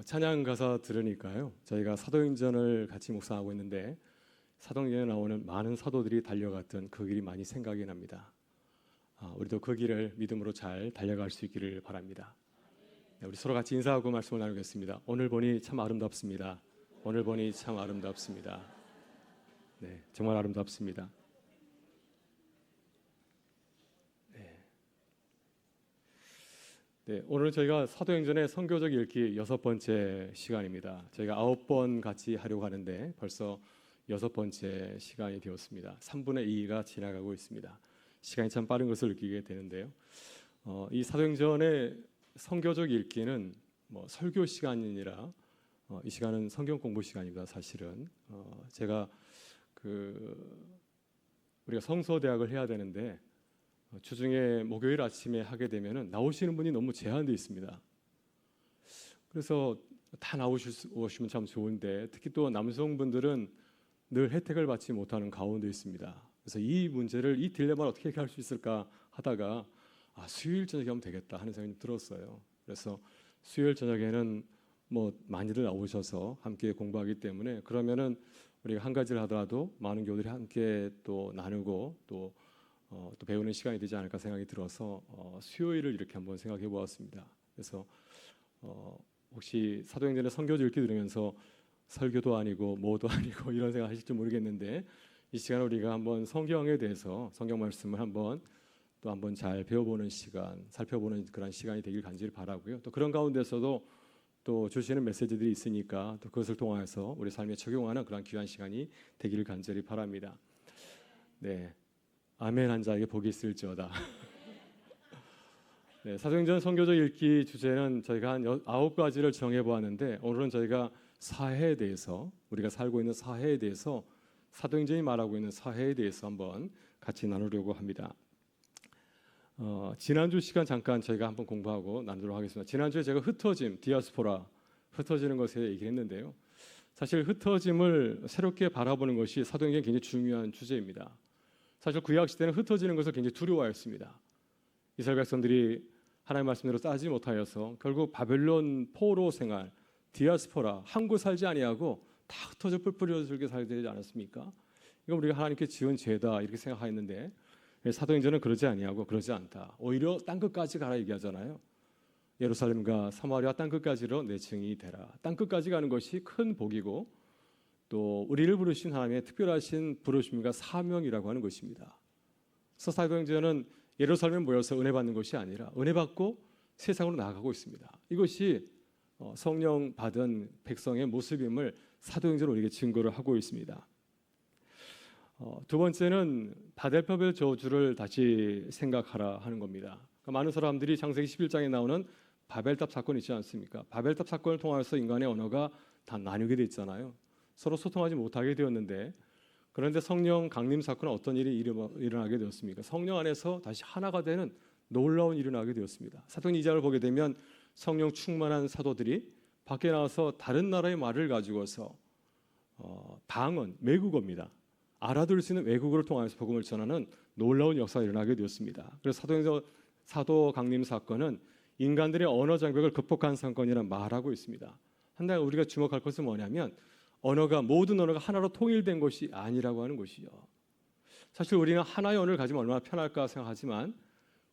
찬양 가사 들으니까요. 저희가 사도행전을 같이 묵상하고 있는데 사도행전에 나오는 많은 사도들이 달려갔던 그 길이 많이 생각이 납니다. 우리도 그 길을 믿음으로 잘 달려갈 수 있기를 바랍니다. 네, 우리 서로 같이 인사하고 말씀을 나누겠습니다. 오늘 보니 참 아름답습니다. 오늘 보니 참 아름답습니다. 네, 정말 아름답습니다. 네, 오늘 저희가 사도행전의 선교적 읽기 6번째 시간입니다. 저희가 9번 같이 하려고 하는데 벌써 6번째 시간이 되었습니다. 3분의 2가 지나가고 있습니다. 시간이 참 빠른 것을 느끼게 되는데요. 이 사도행전의 선교적 읽기는 설교 시간이 아니라 이 시간은 성경 공부 시간입니다. 사실은 제가 우리가 성서대학을 해야 되는데 주중에 목요일 아침에 하게 되면은 나오시는 분이 너무 제한되어 있습니다. 그래서 다 나오시면 참 좋은데 특히 또 남성분들은 늘 혜택을 받지 못하는 가운데 있습니다. 그래서 이 문제를, 이 딜레마를 어떻게 해결할 수 있을까 하다가 수요일 저녁에 하면 되겠다 하는 생각이 들었어요. 그래서 수요일 저녁에는 많이들 나오셔서 함께 공부하기 때문에 그러면은 우리가 한 가지를 하더라도 많은 교우들이 함께 또 나누고 또 배우는 시간이 되지 않을까 생각이 들어서 수요일을 이렇게 한번 생각해 보았습니다. 그래서 혹시 사도행전의 선교적 읽기 들으면서 설교도 아니고 뭐도 아니고 이런 생각 하실지 모르겠는데 이 시간에 우리가 한번 성경에 대해서 성경 말씀을 한번 잘 배워보는 시간, 살펴보는 그런 시간이 되길 간절히 바라고요. 또 그런 가운데서도 또 주시는 메시지들이 있으니까 또 그것을 통해서 우리 삶에 적용하는 그런 귀한 시간이 되기를 간절히 바랍니다. 네. 아멘 한 자에게 복이 있을지어다. 네, 사도행전 선교적 읽기 주제는 저희가 한 9가지를 정해보았는데 오늘은 저희가 사회에 대해서, 우리가 살고 있는 사회에 대해서, 사도행전이 말하고 있는 사회에 대해서 한번 같이 나누려고 합니다. 지난주 시간 잠깐 저희가 한번 공부하고 나누도록 하겠습니다. 지난주에 제가 흩어짐, 디아스포라, 흩어지는 것에 얘기를 했는데요. 사실 흩어짐을 새롭게 바라보는 것이 사도행전의 굉장히 중요한 주제입니다. 사실 구약 시대는 흩어지는 것을 굉장히 두려워했습니다. 이스라엘 백성들이 하나님의 말씀대로 따지 못하여서 결국 바벨론 포로 생활, 디아스포라, 한 곳 살지 아니하고 다 흩어져 뿔뿔이어져 살게 되지 않았습니까? 이건 우리가 하나님께 지은 죄다 이렇게 생각하였는데 사도행전은 그러지 아니하고 그러지 않다. 오히려 땅 끝까지 가라 얘기하잖아요. 예루살렘과 사마리아 땅 끝까지로 내 증인이 되라. 땅 끝까지 가는 것이 큰 복이고 또 우리를 부르신 하나님의 특별하신 부르심과 사명이라고 하는 것입니다. 그래서 사도행전은 예루살렘에 모여서 은혜 받는 것이 아니라 은혜 받고 세상으로 나아가고 있습니다. 이것이 성령 받은 백성의 모습임을 사도행전은 우리에게 증거를 하고 있습니다. 두 번째는 바벨탑의 저주를 다시 생각하라 하는 겁니다. 그러니까 많은 사람들이 창세기 11장에 나오는 바벨탑 사건 있지 않습니까? 바벨탑 사건을 통해서 인간의 언어가 다 나뉘게 됐잖아요. 서로 소통하지 못하게 되었는데 그런데 성령 강림 사건은 어떤 일이 일어나게 되었습니까? 성령 안에서 다시 하나가 되는 놀라운 일이 일어나게 되었습니다. 사도행 2장을 보게 되면 성령 충만한 사도들이 밖에 나와서 다른 나라의 말을 가지고서 방언, 외국어입니다. 알아들을 수 있는 외국어를 통해서 복음을 전하는 놀라운 역사가 일어나게 되었습니다. 그래서 사도행전 사도 강림 사건은 인간들의 언어 장벽을 극복한 사건이라 말하고 있습니다. 한데 우리가 주목할 것은 뭐냐면 모든 언어가 하나로 통일된 것이 아니라고 하는 것이죠. 사실 우리는 하나의 언어를 가지면 얼마나 편할까 생각하지만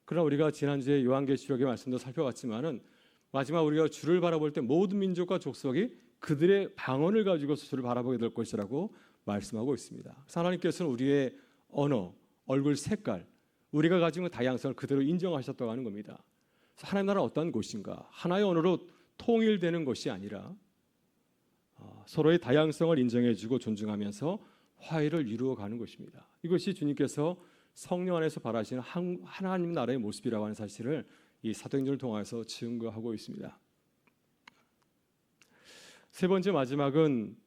그러나 우리가 지난주에 요한계시록의 말씀도 살펴봤지만은 마지막 우리가 주를 바라볼 때 모든 민족과 족속이 그들의 방언을 가지고서 주를 바라보게 될 것이라고 말씀하고 있습니다. 하나님께서는 우리의 언어, 얼굴 색깔, 우리가 가지고 있는 다양성을 그대로 인정하셨다고 하는 겁니다. 하나님 나라는 어떤 곳인가? 하나의 언어로 통일되는 것이 아니라 서로의 다양성을 인정해주고 존중하면서 화해를 이루어가는 것입니다. 이것이 주님께서 성령 안에서 바라시는 하나님 나라의 모습이라고 하는 사실을 이 사도행전을 통해서 증거하고 있습니다. 세 번째 마지막은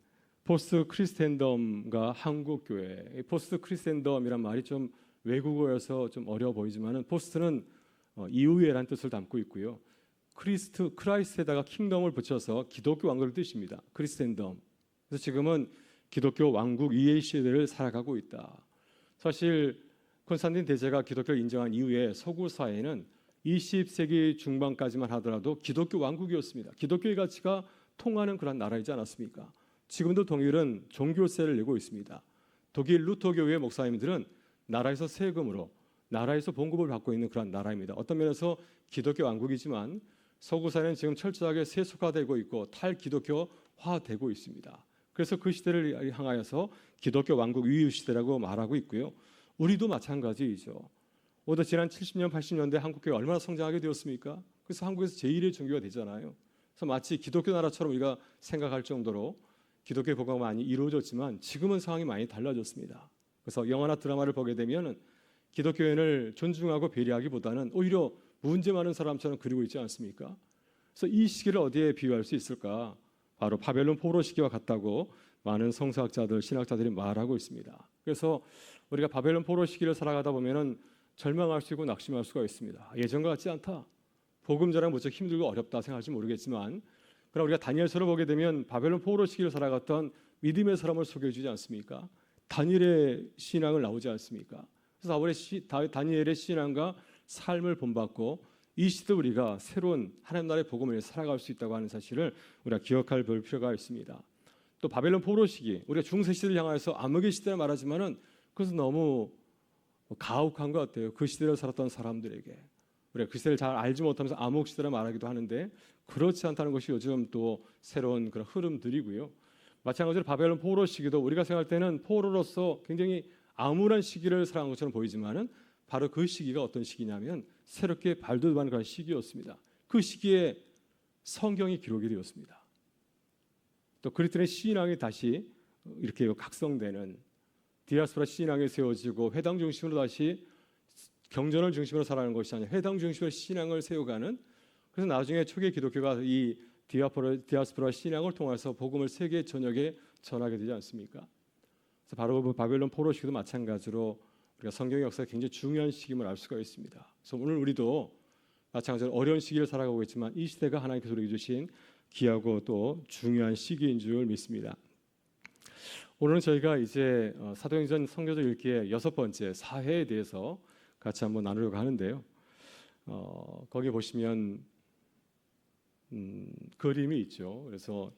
포스트 크리스텐덤과 한국 교회. 포스트 크리스텐덤이란 말이 좀 외국어여서 좀 어려워 보이지만은 포스트는 이후에라는 뜻을 담고 있고요. 크라이스트에다가 킹덤을 붙여서 기독교 왕국을 뜻입니다. 크리스텐덤. 그래서 지금은 기독교 왕국 위의 시대를 살아가고 있다. 사실 콘스탄틴 대제가 기독교를 인정한 이후에 서구 사회는 20세기 중반까지만 하더라도 기독교 왕국이었습니다. 기독교의 가치가 통하는 그런 나라이지 않았습니까? 지금도 독일은 종교세를 내고 있습니다. 독일 루터교회 목사님들은 나라에서 세금으로 나라에서 봉급을 받고 있는 그런 나라입니다. 어떤 면에서 기독교 왕국이지만 서구사회는 지금 철저하게 세속화되고 있고 탈기독교화되고 있습니다. 그래서 그 시대를 향하여서 기독교 왕국 위유 시대라고 말하고 있고요. 우리도 마찬가지이죠. 오늘 지난 70년, 80년대 한국교회 얼마나 성장하게 되었습니까? 그래서 한국에서 제1의 종교가 되잖아요. 그래서 마치 기독교 나라처럼 우리가 생각할 정도로 기독교 보고가 많이 이루어졌지만 지금은 상황이 많이 달라졌습니다. 그래서 영화나 드라마를 보게 되면 기독교인을 존중하고 배려하기보다는 오히려 문제 많은 사람처럼 그리고 있지 않습니까? 그래서 이 시기를 어디에 비유할 수 있을까? 바로 바벨론 포로 시기와 같다고 많은 성서학자들, 신학자들이 말하고 있습니다. 그래서 우리가 바벨론 포로 시기를 살아가다 보면은 절망할 수 있고 낙심할 수가 있습니다. 예전과 같지 않다. 복음 전환 무척 힘들고 어렵다 생각할지 모르겠지만, 그러나 우리가 다니엘서를 보게 되면 바벨론 포로 시기를 살아갔던 믿음의 사람을 소개해주지 않습니까? 다니엘의 신앙을 나오지 않습니까? 그래서 다니엘의 신앙과 삶을 본받고 이 시대 우리가 새로운 하나님 나라의 복음을 살아갈 수 있다고 하는 사실을 우리가 기억할 필요가 있습니다. 또 바벨론 포로 시기, 우리가 중세 시대를 향해서 암흑의 시대를 말하지만은 그것은 너무 가혹한 것 같아요. 그 시대를 살았던 사람들에게 우리가 그 시대를 잘 알지 못하면서 암흑 시대를 말하기도 하는데 그렇지 않다는 것이 요즘 또 새로운 그런 흐름들이고요. 마찬가지로 바벨론 포로 시기도 우리가 생각할 때는 포로로서 굉장히 암울한 시기를 살아간 것처럼 보이지만은 바로 그 시기가 어떤 시기냐면 새롭게 발돋움하는 그런 시기였습니다. 그 시기에 성경이 기록이 되었습니다. 또 그리스도의 신앙이 다시 이렇게 각성되는 디아스포라 신앙이 세워지고 회당 중심으로 다시 경전을 중심으로 살아가는 것이 아니라 회당 중심으로 신앙을 세워가는, 그래서 나중에 초기 기독교가 이 디아스포라 신앙을 통해서 복음을 세계 전역에 전하게 되지 않습니까? 그래서 바로 그 바벨론 포로 시기도 마찬가지로 우리가 성경의 역사가 굉장히 중요한 시기임을 알 수가 있습니다. 그래서 오늘 우리도 마찬가지로 어려운 시기를 살아가고 있지만 이 시대가 하나님께서 우리에게 주신 귀하고 또 중요한 시기인 줄 믿습니다. 오늘은 저희가 이제 사도행전 선교적 읽기의 6번째 사회에 대해서 같이 한번 나누려고 하는데요. 거기 보시면 그림이 있죠. 그래서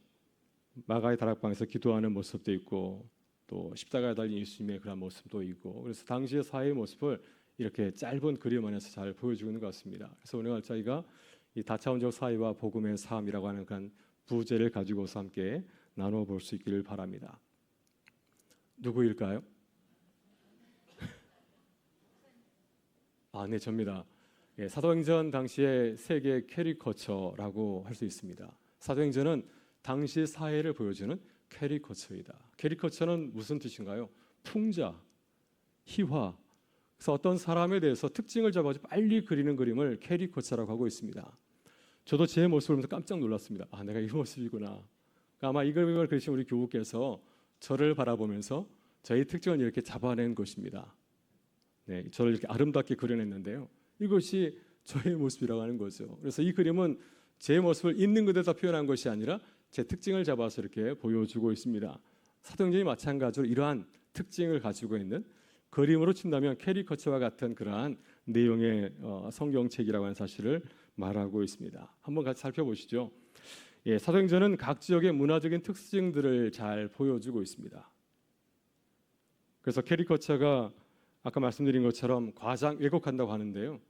마가의 다락방에서 기도하는 모습도 있고 또 십자가에 달린 예수님의 그런 모습도 있고, 그래서 당시의 사회의 모습을 이렇게 짧은 그림 안에서 잘 보여주고 있는 것 같습니다. 그래서 오늘 저희가 이 다차원적 사회와 복음의 삶이라고 하는 그런 부제를 가지고서 함께 나누어 볼 수 있기를 바랍니다. 누구일까요? 네, 접니다. 예, 사도행전 당시의 세계 캐리커처라고 할 수 있습니다. 사도행전은 당시 사회를 보여주는 캐리커처이다. 캐리커처는 무슨 뜻인가요? 풍자, 희화. 그래서 어떤 사람에 대해서 특징을 잡아서 빨리 그리는 그림을 캐리커처라고 하고 있습니다. 저도 제 모습을 보면서 깜짝 놀랐습니다. 내가 이 모습이구나. 아마 이 그림을 그리신 우리 교우께서 저를 바라보면서 저의 특징을 이렇게 잡아낸 것입니다. 네, 저를 이렇게 아름답게 그려냈는데요. 이것이 저의 모습이라고 하는 거죠. 그래서 이 그림은 제 모습을 있는 그대로 표현한 것이 아니라 제 특징을 잡아서 이렇게 보여주고 있습니다. 사도행전이 마찬가지로 이러한 특징을 가지고 있는, 그림으로 친다면 캐리커처와 같은 그러한 내용의 성경책이라고 하는 사실을 말하고 있습니다. 한번 같이 살펴보시죠. 예, 사도행전은 각 지역의 문화적인 특징들을 잘 보여주고 있습니다. 그래서 캐리커처가 아까 말씀드린 것처럼 과장 왜곡한다고 하는데요.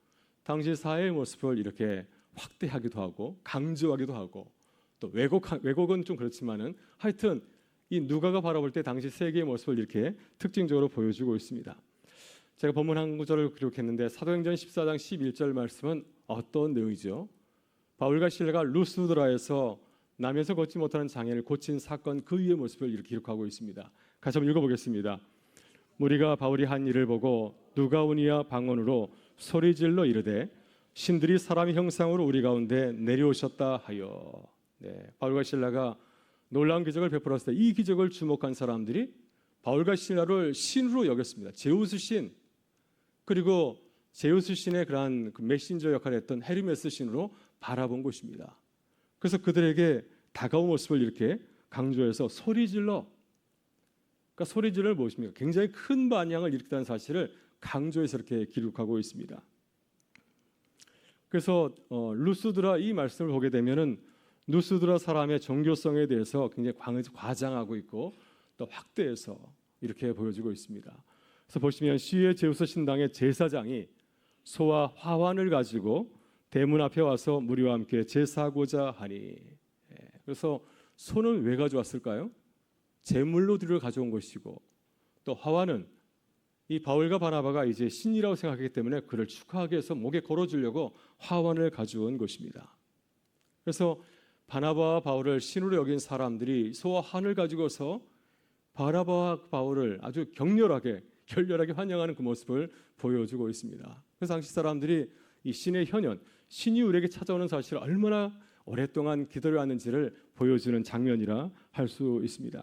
당시 사회의 모습을 이렇게 확대하기도 하고 강조하기도 하고, 또 왜곡은 좀 그렇지만은 하여튼 이 누가가 바라볼 때 당시 세계의 모습을 이렇게 특징적으로 보여주고 있습니다. 제가 본문 한 구절을 기록했는데 사도행전 14장 11절 말씀은 어떤 내용이죠? 바울과 실라가 루스드라에서 남에서 걷지 못하는 장애를 고친 사건 그 위의 모습을 이렇게 기록하고 있습니다. 같이 한번 읽어보겠습니다. 무리가 바울이 한 일을 보고 누가오니아 방언으로 소리질러 이르되 신들이 사람의 형상으로 우리 가운데 내려오셨다 하여. 네, 바울과 실라가 놀라운 기적을 베풀었을 때 이 기적을 주목한 사람들이 바울과 실라를 신으로 여겼습니다. 제우스 신, 그리고 제우스 신의 그러한 그 메신저 역할을 했던 헤르메스 신으로 바라본 것입니다. 그래서 그들에게 다가온 모습을 이렇게 강조해서 소리질러, 그러니까 소리질러 무엇입니까? 굉장히 큰 반향을 일으켰다는 사실을 강조해서 이렇게 기록하고 있습니다. 그래서 루스드라 이 말씀을 보게 되면은 누스드라 사람의 종교성에 대해서 굉장히 과장하고 있고 또 확대해서 이렇게 보여주고 있습니다. 그래서 보시면 시의 제우스 신당의 제사장이 소와 화환을 가지고 대문 앞에 와서 무리와 함께 제사하고자 하니. 그래서 소는 왜 가져왔을까요? 제물로 드려 가져온 것이고, 또 화환은 이 바울과 바나바가 이제 신이라고 생각하기 때문에 그를 축하하기 위해서 목에 걸어주려고 화환을 가져온 것입니다. 그래서 바나바와 바울을 신으로 여긴 사람들이 소와 환을 가지고서 바나바와 바울을 아주 격렬하게 환영하는 그 모습을 보여주고 있습니다. 그래서 당시 사람들이 이 신의 현현, 신이 우리에게 찾아오는 사실을 얼마나 오랫동안 기다려왔는지를 보여주는 장면이라 할 수 있습니다.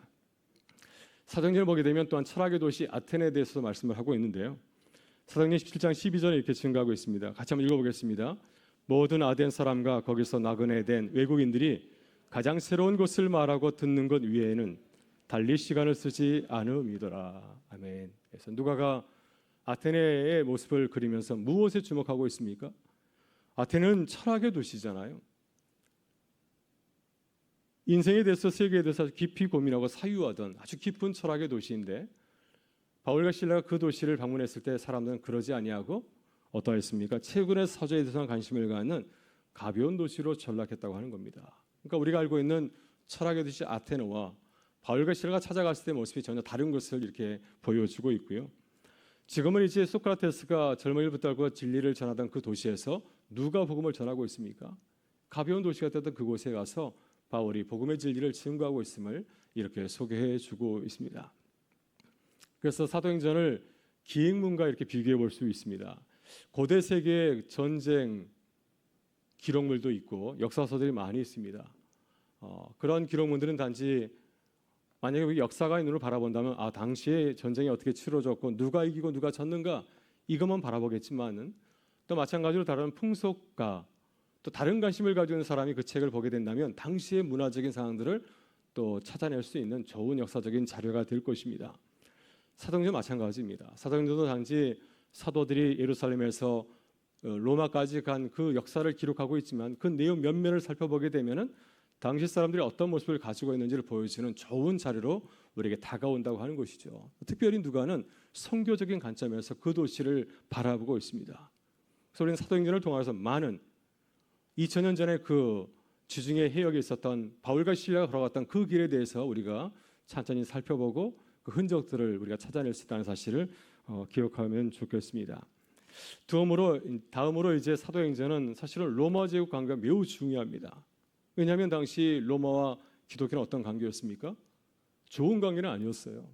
사도행전을 보게 되면 또한 철학의 도시 아테네에 대해서 말씀을 하고 있는데요. 사도행전 17장 12절에 이렇게 증가하고 있습니다. 같이 한번 읽어보겠습니다. 모든 아덴 사람과 거기서 나그네 된 외국인들이 가장 새로운 것을 말하고 듣는 것 위에는 달리 시간을 쓰지 않음이더라. 아멘. 그래서 누가가 아테네의 모습을 그리면서 무엇에 주목하고 있습니까? 아테네는 철학의 도시잖아요. 인생에 대해서, 세계에 대해서 깊이 고민하고 사유하던 아주 깊은 철학의 도시인데, 바울과 실라가 그 도시를 방문했을 때 사람들은 그러지 아니하고 어떠했습니까? 최근의 사조에 대해서 관심을 갖는 가벼운 도시로 전락했다고 하는 겁니다. 그러니까 우리가 알고 있는 철학의 도시 아테네와 바울과 실라가 찾아갔을 때 모습이 전혀 다른 것을 이렇게 보여주고 있고요. 지금은 이제 소크라테스가 젊은이부터 알고 진리를 전하던 그 도시에서 누가 복음을 전하고 있습니까? 가벼운 도시가 되던 그곳에 가서 바울이 복음의 진리를 증거하고 있음을 이렇게 소개해 주고 있습니다. 그래서 사도행전을 기행문과 이렇게 비교해 볼 수 있습니다. 고대 세계의 전쟁 기록물도 있고 역사서들이 많이 있습니다. 그런 기록문들은 단지 만약에 역사가의 눈을 바라본다면 당시에 전쟁이 어떻게 치러졌고 누가 이기고 누가 졌는가 이것만 바라보겠지만은 또 마찬가지로 다른 풍속가 또 다른 관심을 가지고 있는 사람이 그 책을 보게 된다면 당시의 문화적인 상황들을 또 찾아낼 수 있는 좋은 역사적인 자료가 될 것입니다. 사도행전 마찬가지입니다. 사도행전도 단지 사도들이 예루살렘에서 로마까지 간 그 역사를 기록하고 있지만 그 내용 몇 면을 살펴보게 되면은 당시 사람들이 어떤 모습을 가지고 있는지를 보여주는 좋은 자료로 우리에게 다가온다고 하는 것이죠. 특별히 누가는 선교적인 관점에서 그 도시를 바라보고 있습니다. 그래서 우리는 사도행전을 통해서 많은 2000년 전에 그 지중해 해역에 있었던 바울과 실라가 걸어갔던 그 길에 대해서 우리가 천천히 살펴보고 그 흔적들을 우리가 찾아낼 수 있다는 사실을 기억하면 좋겠습니다. 다음으로 이제 사도행전은 사실은 로마 제국 관계가 매우 중요합니다. 왜냐하면 당시 로마와 기독교는 어떤 관계였습니까? 좋은 관계는 아니었어요.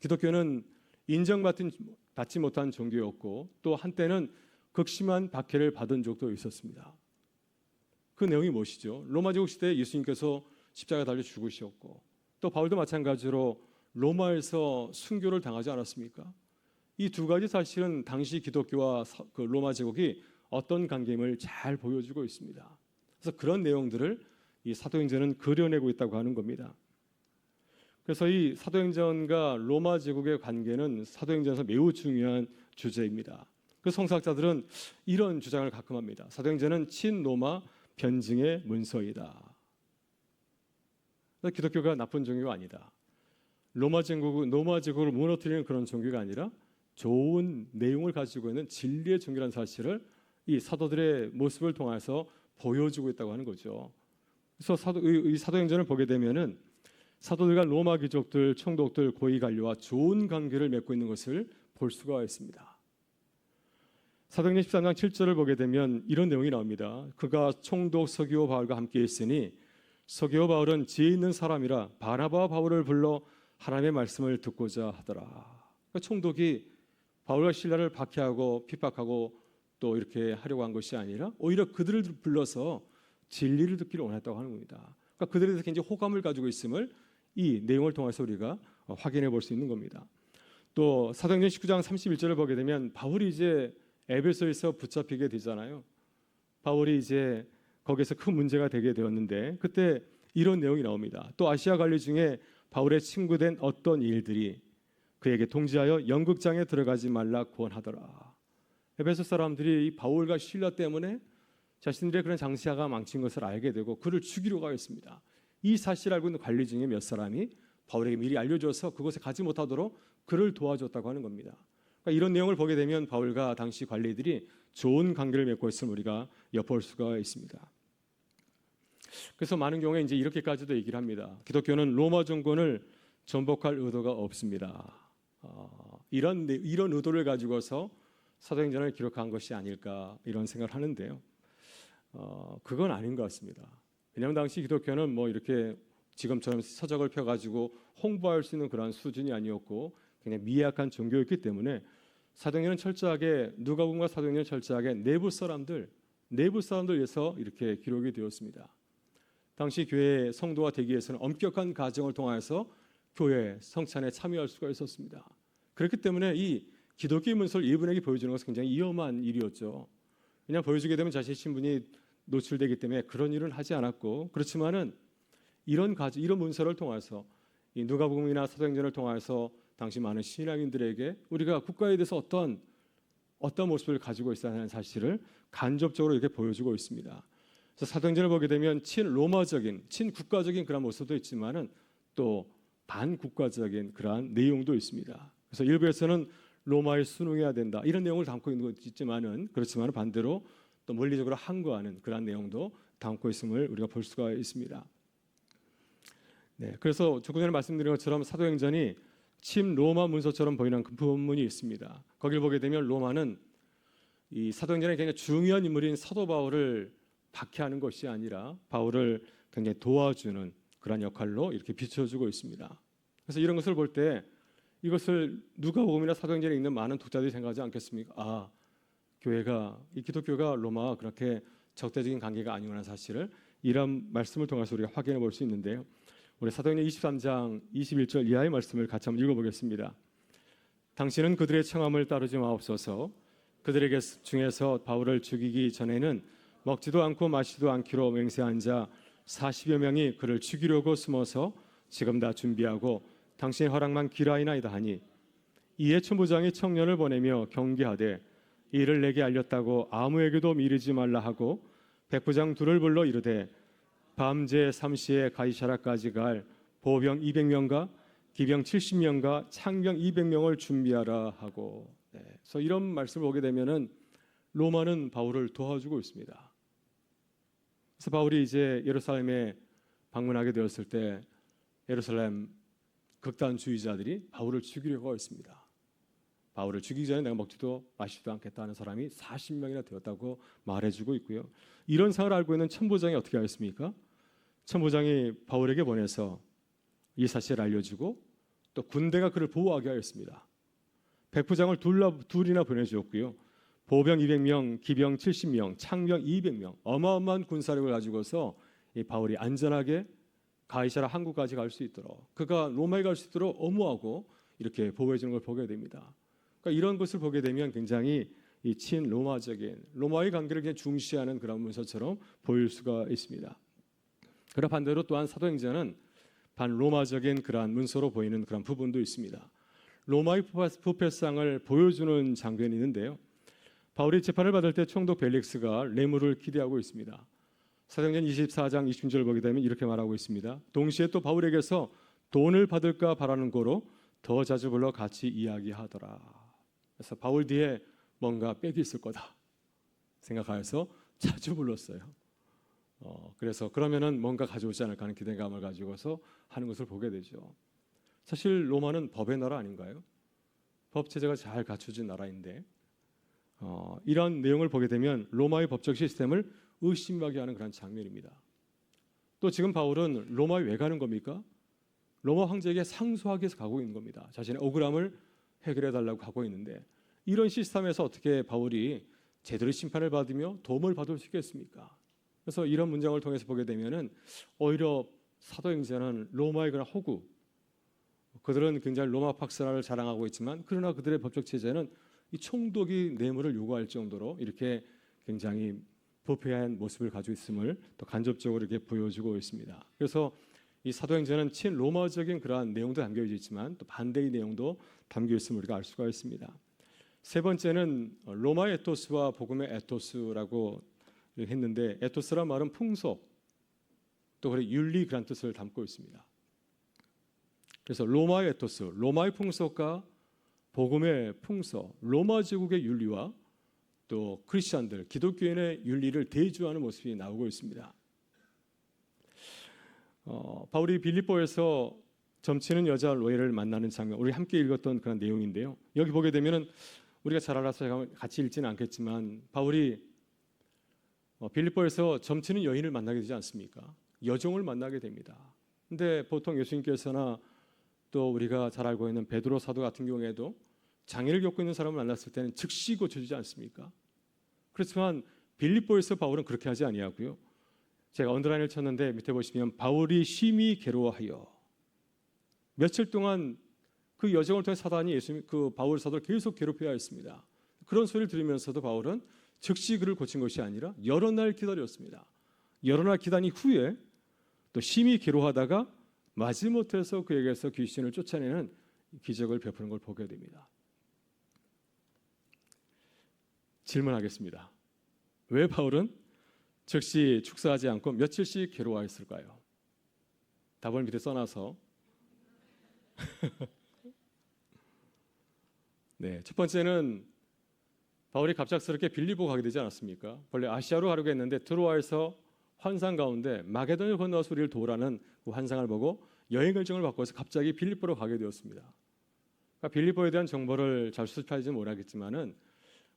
기독교는 인정받지 못한 종교였고 또 한때는 극심한 박해를 받은 적도 있었습니다. 그 내용이 무엇이죠? 로마 제국 시대에 예수님께서 십자가에 달려 죽으셨고 또 바울도 마찬가지로 로마에서 순교를 당하지 않았습니까? 이 두 가지 사실은 당시 기독교와 그 로마 제국이 어떤 관계임을 잘 보여주고 있습니다. 그래서 그런 내용들을 이 사도행전은 그려내고 있다고 하는 겁니다. 그래서 이 사도행전과 로마 제국의 관계는 사도행전에서 매우 중요한 주제입니다. 그 성서학자들은 이런 주장을 가끔 합니다. 사도행전은 친로마 변증의 문서이다. 기독교가 나쁜 종교가 아니다. 로마 제국을 무너뜨리는 그런 종교가 아니라 좋은 내용을 가지고 있는 진리의 종교라는 사실을 이 사도들의 모습을 통해서 보여주고 있다고 하는 거죠. 그래서 이 사도행전을 보게 되면은 사도들과 로마 귀족들, 총독들, 고위 관료와 좋은 관계를 맺고 있는 것을 볼 수가 있습니다. 사도행전 13장 7절을 보게 되면 이런 내용이 나옵니다. 그가 총독 서기오 바울과 함께 있으니 서기오 바울은 지혜 있는 사람이라 바나바와 바울을 불러 하나님의 말씀을 듣고자 하더라. 그러니까 총독이 바울과 실라를 박해하고 핍박하고 또 이렇게 하려고 한 것이 아니라 오히려 그들을 불러서 진리를 듣기를 원했다고 하는 겁니다. 그러니까 그들에 대해서 굉장히 호감을 가지고 있음을 이 내용을 통해서 우리가 확인해 볼 수 있는 겁니다. 또 사도행전 19장 31절을 보게 되면 바울이 이제 에베소에서 붙잡히게 되잖아요. 바울이 이제 거기서 큰 문제가 되게 되었는데 그때 이런 내용이 나옵니다. 또 아시아 관리 중에 바울의 친구된 어떤 일들이 그에게 통지하여 연극장에 들어가지 말라 권하더라. 에베소 사람들이 이 바울과 실라 때문에 자신들의 그런 장시아가 망친 것을 알게 되고 그를 죽이려고 했습니다. 이 사실을 알고 있는 관리 중에 몇 사람이 바울에게 미리 알려줘서 그곳에 가지 못하도록 그를 도와줬다고 하는 겁니다. 그러니까 이런 내용을 보게 되면 바울과 당시 관리들이 좋은 관계를 맺고 있음을 우리가 엿볼 수가 있습니다. 그래서 많은 경우에 이제 이렇게까지도 얘기를 합니다. 기독교는 로마 정권을 전복할 의도가 없습니다. 이런 의도를 가지고서 사도행전을 기록한 것이 아닐까 이런 생각을 하는데요. 그건 아닌 것 같습니다. 왜냐하면 당시 기독교는 뭐 이렇게 지금처럼 서적을 펴가지고 홍보할 수 있는 그런 수준이 아니었고 그냥 미약한 종교였기 때문에 사도행전은 철저하게 누가복음과 사도행전은 철저하게 내부 사람들 위해서 이렇게 기록이 되었습니다. 당시 교회 성도가 되기 위해서는 엄격한 과정을 통해서 교회 성찬에 참여할 수가 있었습니다. 그렇기 때문에 이 기독교의 문서를 이분에게 보여주는 것은 굉장히 위험한 일이었죠. 그냥 보여주게 되면 자신의 신분이 노출되기 때문에 그런 일은 하지 않았고, 그렇지만은 이런 문서를 통해서 이 누가복음이나 사도행전을 통해서 당시 많은 신앙인들에게 우리가 국가에 대해서 어떤 모습을 가지고 있어야 하는 사실을 간접적으로 이렇게 보여주고 있습니다. 그래서 사도행전을 보게 되면 친로마적인, 친국가적인 그런 모습도 있지만은 또 반국가적인 그러한 내용도 있습니다. 그래서 일부에서는 로마에 순응해야 된다 이런 내용을 담고 있는 것도 있지만은 그렇지만은 반대로 또 물리적으로 항거하는 그러한 내용도 담고 있음을 우리가 볼 수가 있습니다. 네, 그래서 조금 전에 말씀드린 것처럼 사도행전이 친로마 문서처럼 보이는 그 부분이 있습니다. 거기를 보게 되면 로마는 이 사도행전의 굉장히 중요한 인물인 사도 바울을 박해하는 것이 아니라 바울을 굉장히 도와주는 그런 역할로 이렇게 비춰주고 있습니다. 그래서 이런 것을 볼 때 이것을 누가복음이나 사도행전에 있는 많은 독자들이 생각하지 않겠습니까? 교회가 이 기독교가 로마와 그렇게 적대적인 관계가 아니구나 사실을 이런 말씀을 통해서 우리가 확인해 볼 수 있는데요. 우리 사도행전 23장 21절 이하의 말씀을 같이 한번 읽어보겠습니다. 당신은 그들의 청함을 따르지 마옵소서. 그들에게 중에서 바울을 죽이기 전에는 먹지도 않고 마시지도 않기로 맹세한 자 40여 명이 그를 죽이려고 숨어서 지금 다 준비하고 당신의 허락만 기라이나이다 하니, 이에 천부장이 청년을 보내며 경계하되 이를 내게 알렸다고 아무에게도 미루지 말라 하고 백부장 둘을 불러 이르되 밤제 3시에 가이사라까지 갈 보병 200명과 기병 70명과 창병 200명을 준비하라 하고. 그래서 이런 말씀을 보게 되면은 로마는 바울을 도와주고 있습니다. 그래서 바울이 이제 예루살렘에 방문하게 되었을 때 예루살렘 극단주의자들이 바울을 죽이려고 했습니다. 바울을 죽이기 전에 내가 먹지도 마시지도 않겠다 하는 사람이 40명이나 되었다고 말해주고 있고요. 이런 상황을 알고 있는 천부장이 어떻게 하였습니까? 천부장이 바울에게 보내서 이 사실을 알려주고 또 군대가 그를 보호하게 하였습니다. 백부장을 둘이나 보내주었고요. 보병 200명, 기병 70명, 창병 200명, 어마어마한 군사력을 가지고서 이 바울이 안전하게 가이사라 항구까지 갈 수 있도록, 그가 로마에 갈 수 있도록 엄호하고 이렇게 보호해 주는 걸 보게 됩니다. 그러니까 이런 것을 보게 되면 굉장히 이 친로마적인 로마의 관계를 그냥 중시하는 그런 문서처럼 보일 수가 있습니다. 그러나 반대로 또한 사도행전은 반로마적인 그러한 문서로 보이는 그런 부분도 있습니다. 로마의 부패상을 보여주는 장면이 있는데요. 바울이 재판을 받을 때 총독 벨릭스가 뇌물을 기대하고 있습니다. 사도행전 24장 20절 보게 되면 이렇게 말하고 있습니다. 동시에 또 바울에게서 돈을 받을까 바라는 거로 더 자주 불러 같이 이야기하더라. 그래서 바울 뒤에 뭔가 빽이 있을 거다 생각하여서 자주 불렀어요. 그래서 그러면은 뭔가 가져오지 않을까 하는 기대감을 가지고서 하는 것을 보게 되죠. 사실 로마는 법의 나라 아닌가요? 법 체제가 잘 갖춰진 나라인데 이런 내용을 보게 되면 로마의 법적 시스템을 의심하게 하는 그런 장면입니다. 또 지금 바울은 로마에 왜 가는 겁니까? 로마 황제에게 상소하기 위해서 가고 있는 겁니다. 자신의 억울함을 해결해 달라고 가고 있는데 이런 시스템에서 어떻게 바울이 제대로 심판을 받으며 도움을 받을 수 있겠습니까? 그래서 이런 문장을 통해서 보게 되면은 오히려 사도행전은 로마의 그런 허구, 그들은 굉장히 로마 박사를 자랑하고 있지만 그러나 그들의 법적 체제는 이 총독이 뇌물을 요구할 정도로 이렇게 굉장히 부패한 모습을 가지고 있음을 또 간접적으로 이렇게 보여주고 있습니다. 그래서 이 사도행전은 친로마적인 그러한 내용도 담겨 있지만 또 반대의 내용도 담겨 있음을 우리가 알 수가 있습니다. 세 번째는 로마의 에토스와 복음의 에토스라고 했는데 에토스란 말은 풍속, 또 그래 윤리 그런 뜻을 담고 있습니다. 그래서 로마의 에토스, 로마의 풍속과 복음의 풍속, 로마 제국의 윤리와 또 크리스천들, 기독교인의 윤리를 대조하는 모습이 나오고 있습니다. 바울이 빌립보에서 점치는 여자 로에를 만나는 장면, 우리 함께 읽었던 그런 내용인데요. 여기 보게 되면은 우리가 잘 알아서 같이 읽지는 않겠지만 바울이 빌립보에서 점치는 여인을 만나게 되지 않습니까? 여종을 만나게 됩니다. 근데 보통 예수님께서나 또 우리가 잘 알고 있는 베드로 사도 같은 경우에도 장애를 겪고 있는 사람을 만났을 때는 즉시 고쳐주지 않습니까? 그렇지만 빌립보에서 바울은 그렇게 하지 아니하고요. 제가 언더라인을 쳤는데 밑에 보시면 바울이 심히 괴로워하여 며칠 동안 그 여정을 통해 사단이 예수님 그 바울 사도를 계속 괴롭혀야 했습니다. 그런 소리를 들으면서도 바울은 즉시 그를 고친 것이 아니라 여러 날 기다렸습니다. 여러 날 기다린 후에 또 심히 괴로워하다가 마지못해서 그에게서 귀신을 쫓아내는 기적을 베푸는 걸 보게 됩니다. 질문하겠습니다. 왜 바울은 즉시 축사하지 않고 며칠씩 괴로워했을까요? 답을 밑에 써놔서 네, 첫 번째는 바울이 갑작스럽게 빌립보 가게 되지 않았습니까? 원래 아시아로 가려고 했는데 트로아에서 환상 가운데 마게도냐 건너서 우리를 도우라는 그 환상을 보고 여행 결정을 바꿔서 갑자기 빌립보로 가게 되었습니다. 그러니까 빌립보에 대한 정보를 잘 수집하지는 못하겠지만은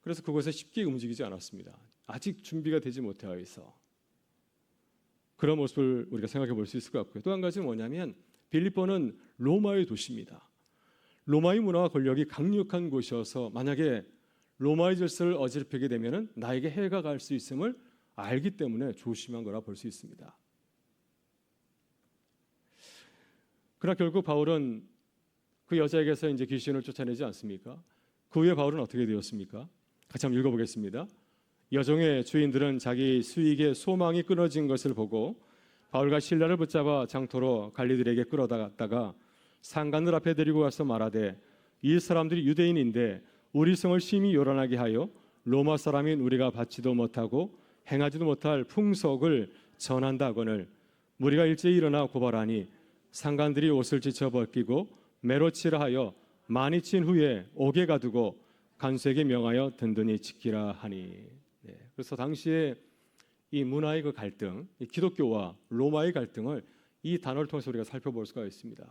그래서 그곳에 쉽게 움직이지 않았습니다. 아직 준비가 되지 못하여 있어. 그런 모습을 우리가 생각해 볼 수 있을 것 같고요. 또 한 가지는 뭐냐면 빌립보는 로마의 도시입니다. 로마의 문화와 권력이 강력한 곳이어서 만약에 로마의 질서를 어지럽히게 되면은 나에게 해가 갈 수 있음을 알기 때문에 조심한 거라 볼 수 있습니다. 그러나 결국 바울은 그 여자에게서 이제 귀신을 쫓아내지 않습니까? 그 후에 바울은 어떻게 되었습니까? 같이 한번 읽어보겠습니다. 여종의 주인들은 자기 수익의 소망이 끊어진 것을 보고 바울과 실라를 붙잡아 장터로 관리들에게 끌어다갔다가 상관들 앞에 데리고 가서 말하되 이 사람들이 유대인인데 우리 성을 심히 요란하게 하여 로마 사람인 우리가 받지도 못하고 행하지도 못할 풍속을 전한다 하거늘 무리가 일제히 일어나 고발하니 상관들이 옷을 찢어 벗기고 매로치라 하여 많이 친 후에 옥에 가두고 간수에게 명하여 든든히 지키라 하니. 네, 그래서 당시에 이 문화의 그 갈등, 이 기독교와 로마의 갈등을 이 단어를 통해서 우리가 살펴볼 수가 있습니다.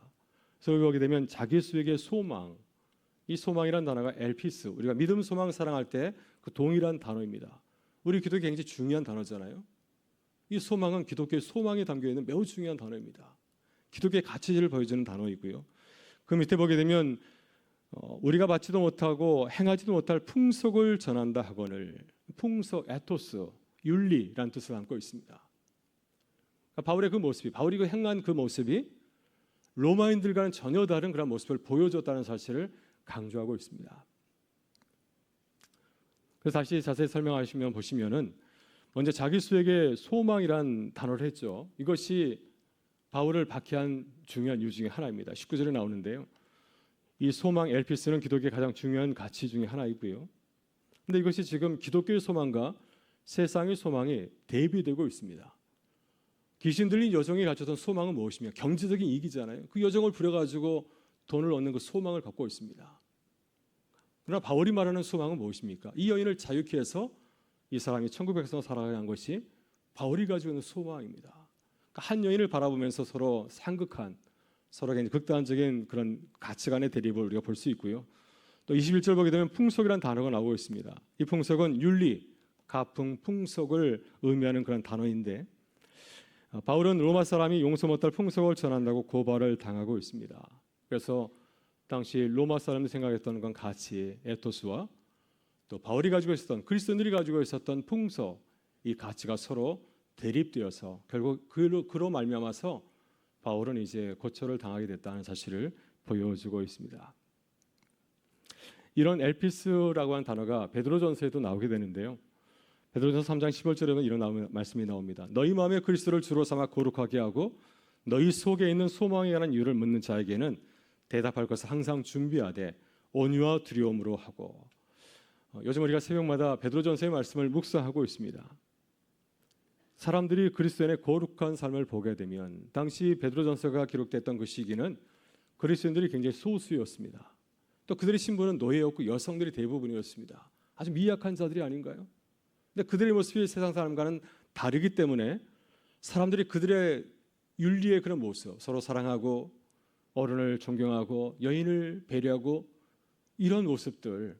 그래서 여기 보게 되면 자기 수익의 소망, 이 소망이란 단어가 엘피스, 우리가 믿음, 소망, 사랑할 때 그 동일한 단어입니다. 우리 기독교 굉장히 중요한 단어잖아요. 이 소망은 기독교의 소망이 담겨 있는 매우 중요한 단어입니다. 기독교의 가치를 보여주는 단어이고요. 그 밑에 보게 되면 우리가 받지도 못하고 행하지도 못할 풍속을 전한다 하거늘 풍속, 에토스, 윤리라는 뜻을 담고 있습니다. 그러니까 바울의 그 모습이 바울이 그 행한 그 모습이 로마인들과는 전혀 다른 그런 모습을 보여줬다는 사실을 강조하고 있습니다. 그래서 다시 자세히 설명하시면 보시면은 먼저 자기 수에게 소망이란 단어를 했죠. 이것이 바울을 박해한 중요한 이유 중에 하나입니다. 19절에 나오는데요. 이 소망 엘피스는 기독교의 가장 중요한 가치 중에 하나이고요. 근데 이것이 지금 기독교의 소망과 세상의 소망이 대비되고 있습니다. 귀신 들린 여종이 가졌던 소망은 무엇이며 경제적인 이익이잖아요. 그 여종을 부려가지고 돈을 얻는 그 소망을 갖고 있습니다. 그러나 바울이 말하는 소망은 무엇입니까? 이 여인을 자유케 해서 이 사람이 천국 백성으로 살아가야 한 것이 바울이 가지고 있는 소망입니다. 그러니까 한 여인을 바라보면서 서로 상극한 서로 극단적인 그런 가치관의 대립을 우리가 볼 수 있고요. 또 21절 보게 되면 풍속이라는 단어가 나오고 있습니다. 이 풍속은 윤리, 가풍, 풍속을 의미하는 그런 단어인데 바울은 로마 사람이 용서 못할 풍속을 전한다고 고발을 당하고 있습니다. 그래서 당시 로마 사람이 생각했던 건 가치, 에토스와 또 바울이 가지고 있었던 그리스도인들이 가지고 있었던 풍속, 이 가치가 서로 대립되어서 결국 그로 말미암아서 바울은 이제 고초를 당하게 됐다는 사실을 보여주고 있습니다. 이런 엘피스라고 하는 단어가 베드로전서에도 나오게 되는데요. 베드로전서 3장 11절에는 이런 말씀이 나옵니다. 너희 마음에 그리스도를 주로 삼아 거룩하게 하고 너희 속에 있는 소망에 관한 이유를 묻는 자에게는 대답할 것을 항상 준비하되 온유와 두려움으로 하고. 요즘 우리가 새벽마다 베드로전서의 말씀을 묵상하고 있습니다. 사람들이 그리스도인의 거룩한 삶을 보게 되면 당시 베드로전서가 기록됐던 그 시기는 그리스도인들이 굉장히 소수였습니다. 또 그들의 신분은 노예였고 여성들이 대부분이었습니다. 아주 미약한 자들이 아닌가요? 근데 그들의 모습이 세상 사람과는 다르기 때문에 사람들이 그들의 윤리의 그런 모습, 서로 사랑하고 어른을 존경하고 여인을 배려하고 이런 모습들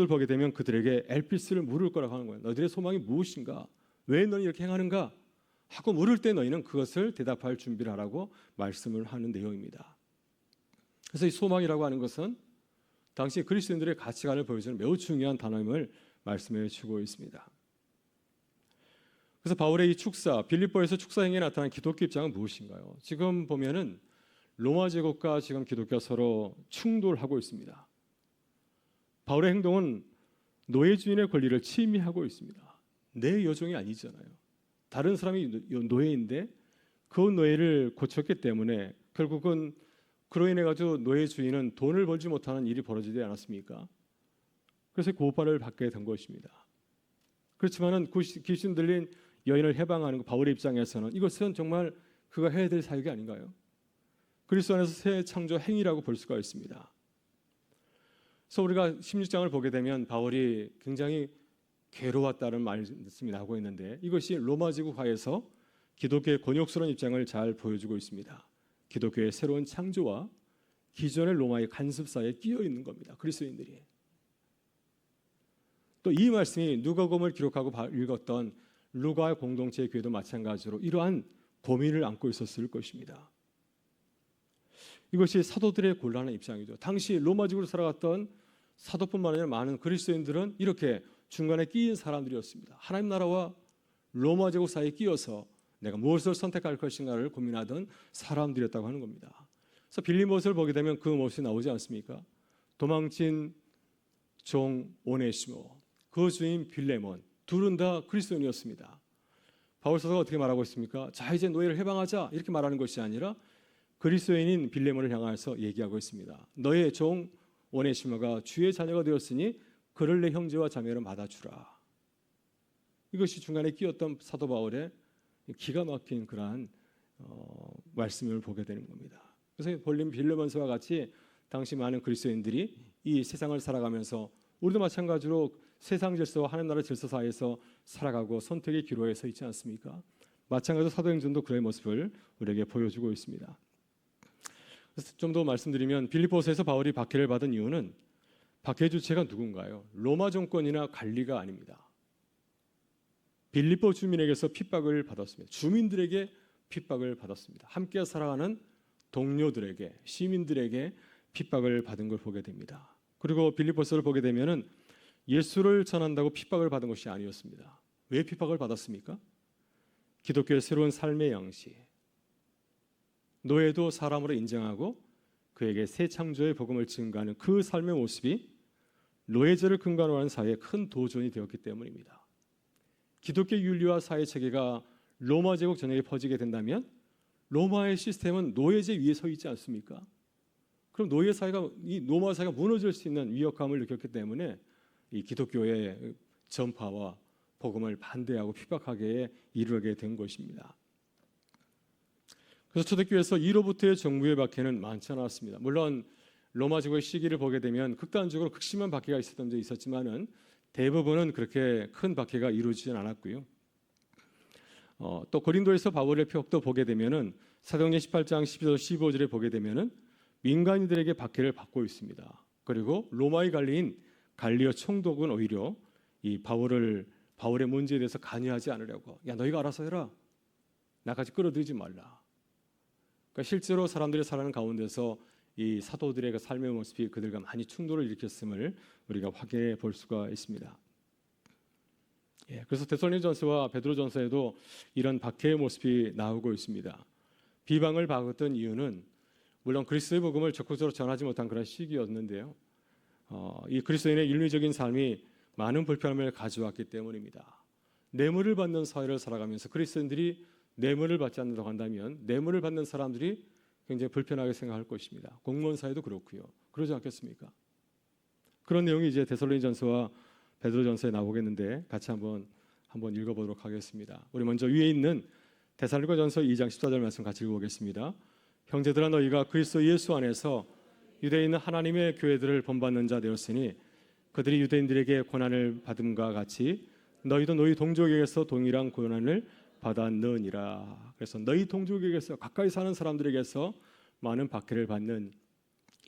보게 되면 그들에게 엘피스를 물을 거라고 하는 거예요. 너희들의 소망이 무엇인가? 왜 너희 이렇게 행하는가? 하고 물을 때 너희는 그것을 대답할 준비를 하라고 말씀을 하는 내용입니다. 그래서 이 소망이라고 하는 것은 당시 그리스도인들의 가치관을 보여주는 매우 중요한 단어임을 말씀해 주고 있습니다. 그래서 바울의 이 축사, 빌립보에서 축사 행위에 나타난 기독교 입장은 무엇인가요? 지금 보면은 로마 제국과 지금 기독교가 서로 충돌하고 있습니다. 바울의 행동은 노예 주인의 권리를 침해하고 있습니다. 내 여종이 아니잖아요. 다른 사람이 노예인데 그 노예를 고쳤기 때문에 결국은 그로 인해 가지고 노예 주인은 돈을 벌지 못하는 일이 벌어지지 않았습니까? 그래서 고발을 받게 된 것입니다. 그렇지만은 귀신 들린 여인을 해방하는 바울의 입장에서는 이것은 정말 그가 해야 될 사역이 아닌가요? 그리스도 안에서 새 창조 행위라고 볼 수가 있습니다. 그래서 우리가 16장을 보게 되면 바울이 굉장히 괴로웠다는 말씀이 나오고 있는데 이것이 로마 제국 하에서 기독교의 곤욕스러운 입장을 잘 보여주고 있습니다. 기독교의 새로운 창조와 기존의 로마의 간섭 사이에 끼어 있는 겁니다. 그리스도인들이. 또 이 말씀이 누가복음을 기록하고 읽었던 루가 공동체의 교회도 마찬가지로 이러한 고민을 안고 있었을 것입니다. 이것이 사도들의 곤란한 입장이죠. 당시 로마 제국으로 살아갔던 사도뿐만 아니라 많은 그리스도인들은 이렇게 중간에 끼인 사람들이었습니다. 하나님 나라와 로마 제국 사이에 끼어서 내가 무엇을 선택할 것인가를 고민하던 사람들이었다고 하는 겁니다. 그래서 빌립보서를 보게 되면 그 모습이 나오지 않습니까? 도망친 종 오네시모, 그 주인 빌레몬, 둘은 다 그리스도인이었습니다. 바울 사도가 어떻게 말하고 있습니까? 자, 이제 노예를 해방하자 이렇게 말하는 것이 아니라 그리스도인인 빌레몬을 향해서 얘기하고 있습니다. 너의 종 오네시모가 주의 자녀가 되었으니 그를 내 형제와 자매로 받아주라. 이것이 중간에 끼었던 사도 바울의 기가 막힌 그러한 말씀을 보게 되는 겁니다. 그래서 볼림 빌레몬서와 같이 당시 많은 그리스도인들이 이 세상을 살아가면서 우리도 마찬가지로 세상 질서와 하나님 나라 질서 사이에서 살아가고 선택의 기로에 서 있지 않습니까? 마찬가지로 사도행전도 그의 모습을 우리에게 보여주고 있습니다. 좀 더 말씀드리면 빌립보서에서 바울이 박해를 받은 이유는 박해 주체가 누군가요? 로마 정권이나 관리가 아닙니다. 빌립보 주민에게서 핍박을 받았습니다. 주민들에게 핍박을 받았습니다. 함께 살아가는 동료들에게, 시민들에게 핍박을 받은 걸 보게 됩니다. 그리고 빌립보서를 보게 되면은 예수를 전한다고 핍박을 받은 것이 아니었습니다. 왜 핍박을 받았습니까? 기독교의 새로운 삶의 양식, 노예도 사람으로 인정하고 그에게 새 창조의 복음을 증거하는 그 삶의 모습이 노예제를 근간으로 하는 사회에 큰 도전이 되었기 때문입니다. 기독교 윤리와 사회 체계가 로마 제국 전역에 퍼지게 된다면 로마의 시스템은 노예제 위에 서 있지 않습니까? 그럼 노예 사회가 이 로마 사회가 무너질 수 있는 위협감을 느꼈기 때문에 이 기독교의 전파와 복음을 반대하고 핍박하게 이르게 된 것입니다. 그래서 초대교회에서 이로부터의 정부의 박해는 많지 않았습니다. 물론 로마 제국의 시기를 보게 되면 극단적으로 극심한 박해가 있었던 적이 있었지만은 대부분은 그렇게 큰 박해가 이루어지진 않았고요. 또 고린도에서 바울의 표적도 보게 되면은 사도행전 18장 12절 15절에 보게 되면은 민간인들에게 박해를 받고 있습니다. 그리고 로마의 관리인 갈리오 총독은 오히려 이 바울의 문제에 대해서 관여하지 않으려고 야 너희가 알아서 해라. 나까지 끌어들이지 말라. 그러니까 실제로 사람들이 살아가는 가운데서 이 사도들의 삶의 모습이 그들과 많이 충돌을 일으켰음을 우리가 확인해 볼 수가 있습니다. 그래서 데살로니가전서와 베드로전서에도 이런 박해의 모습이 나오고 있습니다. 비방을 받았던 이유는 물론 그리스도의 복음을 적극적으로 전하지 못한 그런 시기였는데요. 이 그리스도인의 윤리적인 삶이 많은 불편함을 가져왔기 때문입니다. 뇌물을 받는 사회를 살아가면서 그리스도인들이 뇌물을 받지 않는다고 한다면 뇌물을 받는 사람들이 굉장히 불편하게 생각할 것입니다. 공무원 사회도 그렇고요. 그러지 않겠습니까? 그런 내용이 이제 데살로니가전서와 베드로전서에 나오겠는데 같이 한번 한번 읽어보도록 하겠습니다. 우리 먼저 위에 있는 데살로니가전서 2장 14절 말씀 같이 읽어보겠습니다. 형제들아 너희가 그리스도 예수 안에서 유대에 있는 하나님의 교회들을 본받는 자 되었으니 그들이 유대인들에게 고난을 받음과 같이 너희도 너희 동족에게서 동일한 고난을 받았느니라. 그래서 너희 동족에게서 가까이 사는 사람들에게서 많은 박해를 받는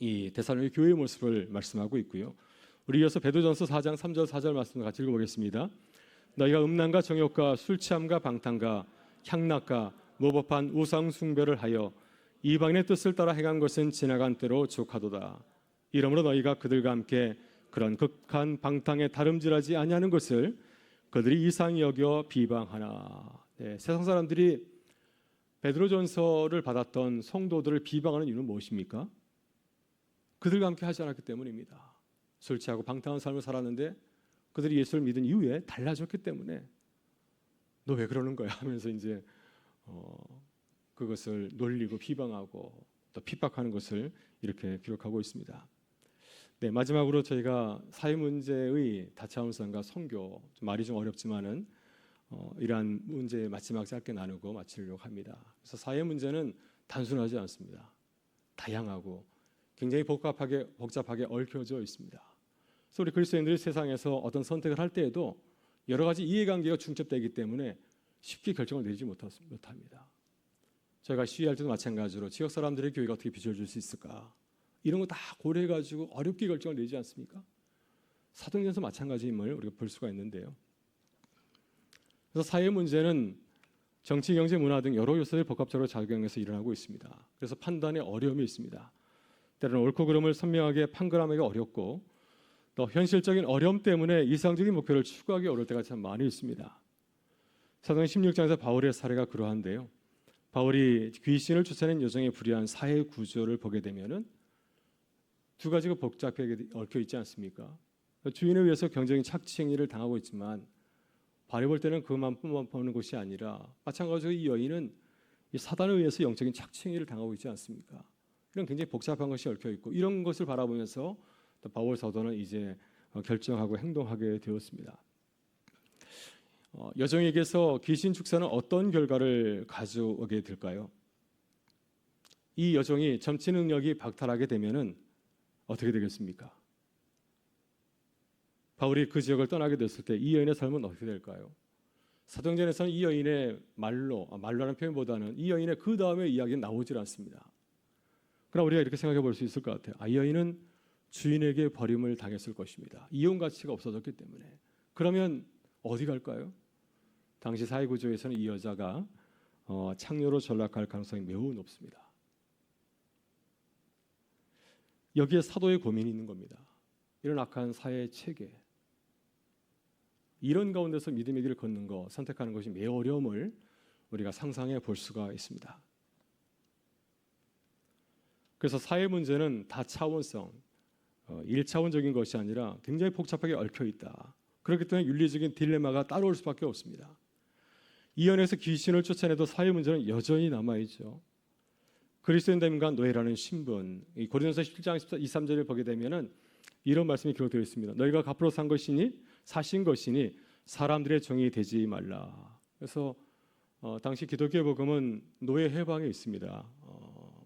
이 데살로니가 교회의 모습을 말씀하고 있고요. 우리 이어서 베드로전서 4장 3절 4절 말씀 같이 읽어보겠습니다. 너희가 음란과 정욕과 술 취함과 방탕과 향락과 무법한 우상 숭배를 하여 이방인의 뜻을 따라 행한 것은 지나간 때로 족하도다. 이러므로 너희가 그들과 함께 그런 극한 방탕에 다름질하지 아니하는 것을 그들이 이상히 여겨 비방하나. 네, 세상 사람들이 베드로전서를 받았던 성도들을 비방하는 이유는 무엇입니까? 그들과 함께 하지 않았기 때문입니다. 술 취하고 방탕한 삶을 살았는데 그들이 예수를 믿은 이후에 달라졌기 때문에 너 왜 그러는 거야 하면서 이제 그것을 놀리고 비방하고 또 핍박하는 것을 이렇게 기록하고 있습니다. 네, 마지막으로 저희가 사회 문제의 다차원성과 선교, 말이 좀 어렵지만은 이러한 문제의 마지막 짧게 나누고 마치려고 합니다. 그래서 사회 문제는 단순하지 않습니다. 다양하고 굉장히 복잡하게 얽혀져 있습니다. 그래서 우리 그리스도인들이 세상에서 어떤 선택을 할 때에도 여러 가지 이해관계가 중첩되기 때문에 쉽게 결정을 내리지 못합니다. 저희가 시위할 때도 마찬가지로 지역 사람들의 교회가 어떻게 비춰줄 수 있을까? 이런 거 다 고려해가지고 어렵게 결정을 내지 않습니까? 사도행전에서 마찬가지임을 우리가 볼 수가 있는데요. 그래서 사회 문제는 정치, 경제, 문화 등 여러 요소들이 복합적으로 작용해서 일어나고 있습니다. 그래서 판단에 어려움이 있습니다. 때로는 옳고 그름을 선명하게 판가름하기가 어렵고 또 현실적인 어려움 때문에 이상적인 목표를 추구하기 어려울 때가 참 많이 있습니다. 사도행 16장에서 바울의 사례가 그러한데요. 바울이 귀신을 쫓아낸 여정의 불의한 사회 구조를 보게 되면은 두 가지가 복잡하게 얽혀 있지 않습니까? 주인에 의해서 경쟁이 착취행위를 당하고 있지만 바울이 볼 때는 그것만뿐만 보는 것이 아니라 마찬가지로 이 여인은 이 사단에 의해서 영적인 착취행위를 당하고 있지 않습니까? 이런 굉장히 복잡한 것이 얽혀 있고 이런 것을 바라보면서 또 바울 사도는 이제 결정하고 행동하게 되었습니다. 여정에게서 귀신 축사는 어떤 결과를 가져오게 될까요? 이 여정이 점치 능력이 박탈하게 되면은 어떻게 되겠습니까? 바울이 그 지역을 떠나게 됐을 때 이 여인의 삶은 어떻게 될까요? 사도행전에서는 이 여인의 말로라는 표현보다는 이 여인의 그 다음에 이야기는 나오질 않습니다. 그러나 우리가 이렇게 생각해 볼 수 있을 것 같아요. 이 여인은 주인에게 버림을 당했을 것입니다. 이용 가치가 없어졌기 때문에. 그러면 어디 갈까요? 당시 사회 구조에서는 이 여자가 창녀로 전락할 가능성이 매우 높습니다. 여기에 사도의 고민이 있는 겁니다. 이런 악한 사회 체계, 이런 가운데서 믿음의 길을 걷는 것, 선택하는 것이 매우 어려움을 우리가 상상해 볼 수가 있습니다. 그래서 사회 문제는 다차원성, 1차원적인 것이 아니라 굉장히 복잡하게 얽혀 있다. 그렇기 때문에 윤리적인 딜레마가 따라올 수밖에 없습니다. 이 안에서 귀신을 쫓아내도 사회 문제는 여전히 남아있죠. 그리스도인됨과 노예라는 신분, 이 고린도서 17장 2, 3절을 보게 되면은 이런 말씀이 기록되어 있습니다. 너희가 값으로 사신 것이니 사람들의 종이 되지 말라. 그래서 당시 기독교의 복음은 노예 해방에 있습니다.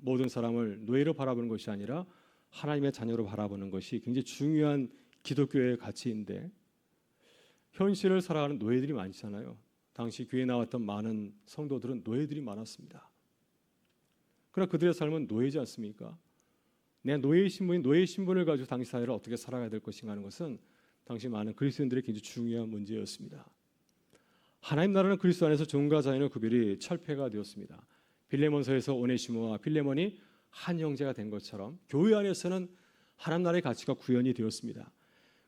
모든 사람을 노예로 바라보는 것이 아니라 하나님의 자녀로 바라보는 것이 굉장히 중요한 기독교의 가치인데 현실을 살아가는 노예들이 많잖아요. 당시 교회에 나왔던 많은 성도들은 노예들이 많았습니다. 그러나 그들의 삶은 노예지 않습니까? 내 노예의 신분을 가지고 당시 사회를 어떻게 살아가야 될 것인가 하는 것은 당시 많은 그리스도인들의 굉장히 중요한 문제였습니다. 하나님 나라는 그리스도 안에서 종과 자유의 구별이 철폐가 되었습니다. 빌레몬서에서 오네시모와 필레몬이 한 형제가 된 것처럼 교회 안에서는 하나님 나라의 가치가 구현이 되었습니다.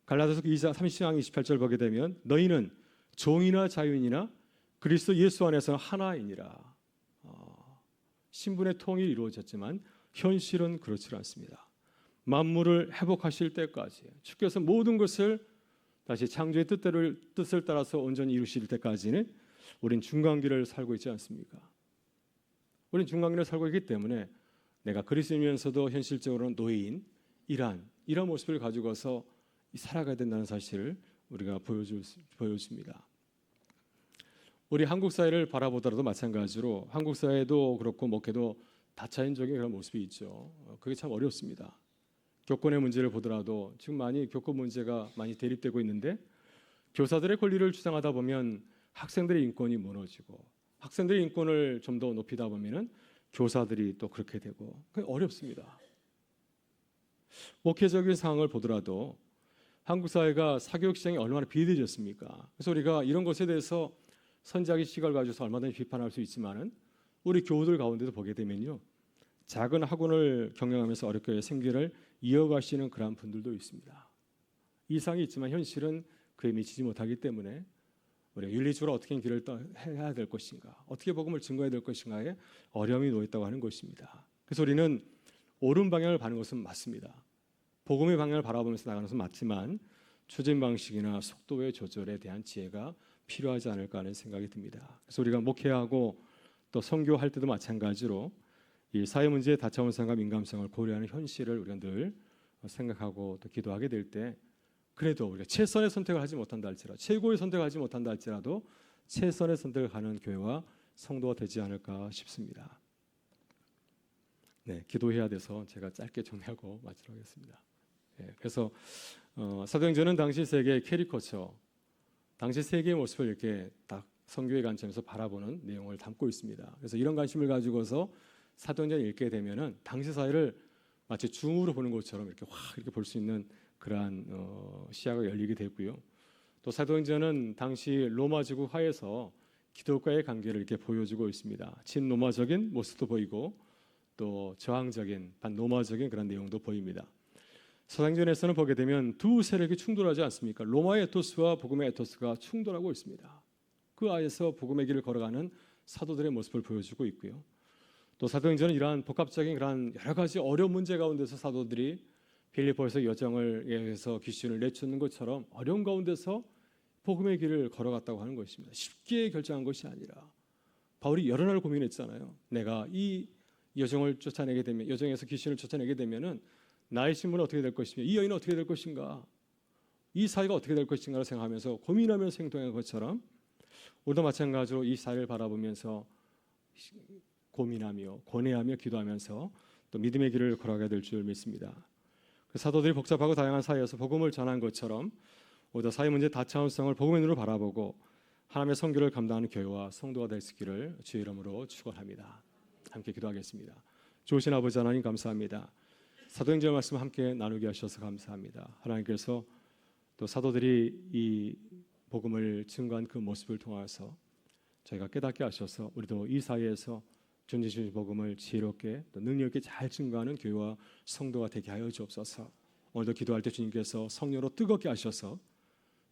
갈라디아서 2장 30장 28절 보게 되면 너희는 종이나 자유인이나 그리스도 예수 안에서는 하나이니라. 신분의 통일이 이루어졌지만 현실은 그렇지 않습니다. 만물을 회복하실 때까지 주께서 모든 것을 다시 창조의 뜻을 따라서 온전히 이루실 때까지는 우린 중간기를 살고 있지 않습니까? 우린 중간기를 살고 있기 때문에 내가 그리스도이면서도 현실적으로는 노예인 이런 모습을 가지고서 살아가야 된다는 사실을 우리가 보여줍니다. 우리 한국 사회를 바라보더라도 마찬가지로 한국 사회도 그렇고 목회도 다차원적인 그런 모습이 있죠. 그게 참 어렵습니다. 교권의 문제를 보더라도 지금 많이 교권 문제가 많이 대립되고 있는데 교사들의 권리를 주장하다 보면 학생들의 인권이 무너지고 학생들의 인권을 좀 더 높이다 보면은 교사들이 또 그렇게 되고 어렵습니다. 목회적인 상황을 보더라도 한국 사회가 사교육 시장이 얼마나 비대해졌습니까? 그래서 우리가 이런 것에 대해서 선지자의 시각을 가져서 얼마든지 비판할 수 있지만은 우리 교우들 가운데도 보게 되면요, 작은 학원을 경영하면서 어렵게 생계를 이어가시는 그런 분들도 있습니다. 이상이 있지만 현실은 그에 미치지 못하기 때문에 우리가 윤리적으로 어떻게 길을 해야 될 것인가, 어떻게 복음을 증거해야 될 것인가에 어려움이 놓였다고 하는 것입니다. 그래서 우리는 옳은 방향을 가는 것은 맞습니다. 복음의 방향을 바라보면서 나가는 것은 맞지만 추진 방식이나 속도의 조절에 대한 지혜가 필요하지 않을까 하는 생각이 듭니다. 그래서 우리가 목회하고 또 선교할 때도 마찬가지로 이 사회 문제의 다차원성과 민감성을 고려하는 현실을 우리가 늘 생각하고 또 기도하게 될 때 그래도 우리가 최선의 선택을 하지 못한다 할지라도 최고의 선택을 하지 못한다 할지라도 최선의 선택을 하는 교회와 성도가 되지 않을까 싶습니다. 네, 기도해야 돼서 제가 짧게 정리하고 마치도록 하겠습니다. 그래서 사도행전은 당시 세계의 캐리커처, 당시 세계의 모습을 이렇게 딱 선교의 관점에서 바라보는 내용을 담고 있습니다. 그래서 이런 관심을 가지고서 사도행전을 읽게 되면은 당시 사회를 마치 줌으로 보는 것처럼 이렇게 확 이렇게 볼 수 있는 그러한 시야가 열리게 되고요. 또 사도행전은 당시 로마 제국 하에서 기독과의 관계를 이렇게 보여주고 있습니다. 친로마적인 모습도 보이고 또 저항적인 반로마적인 그런 내용도 보입니다. 사도행전에서는 보게 되면 두 세력이 충돌하지 않습니까? 로마의 에토스와 복음의 에토스가 충돌하고 있습니다. 그 안에서 복음의 길을 걸어가는 사도들의 모습을 보여주고 있고요. 또 사도행전은 이러한 복합적인 그런 여러 가지 어려운 문제 가운데서 사도들이 빌립보에서 여정을 위해서 귀신을 내쫓는 것처럼 어려운 가운데서 복음의 길을 걸어갔다고 하는 것입니다. 쉽게 결정한 것이 아니라 바울이 여러 날 고민했잖아요. 내가 이 여정을 쫓아내게 되면, 여정에서 귀신을 쫓아내게 되면은 나의 신분은 어떻게 될 것이며 이 여인은 어떻게 될 것인가, 이 사회가 어떻게 될 것인가를 생각하면서 고민하면서 행동한 것처럼 우리도 마찬가지로 이 사회를 바라보면서 고민하며 고뇌하며 기도하면서 또 믿음의 길을 걸어가야 될 줄 믿습니다. 사도들이 복잡하고 다양한 사회에서 복음을 전한 것처럼 우리도 사회 문제의 다차원성을 복음의 눈으로 바라보고 하나님의 선교를 감당하는 교회와 성도가 될 수 있기를 주의 이름으로 축원합니다. 함께 기도하겠습니다. 좋으신 아버지 하나님 감사합니다. 사도행전 말씀 함께 나누게 하셔서 감사합니다. 하나님께서 또 사도들이 이 복음을 증거한 그 모습을 통해서 저희가 깨닫게 하셔서 우리도 이 사회에서 전지주의 복음을 지혜롭게 또 능력 있게 잘 증거하는 교회와 성도가 되게 하여 주옵소서. 오늘도 기도할 때 주님께서 성령으로 뜨겁게 하셔서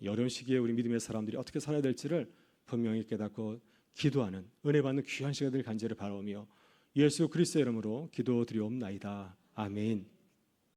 이 어려운 시기에 우리 믿음의 사람들이 어떻게 살아야 될지를 분명히 깨닫고 기도하는 은혜 받는 귀한 시간들 간절히 바라오며 예수 그리스도의 이름으로 기도드리옵나이다. 아멘.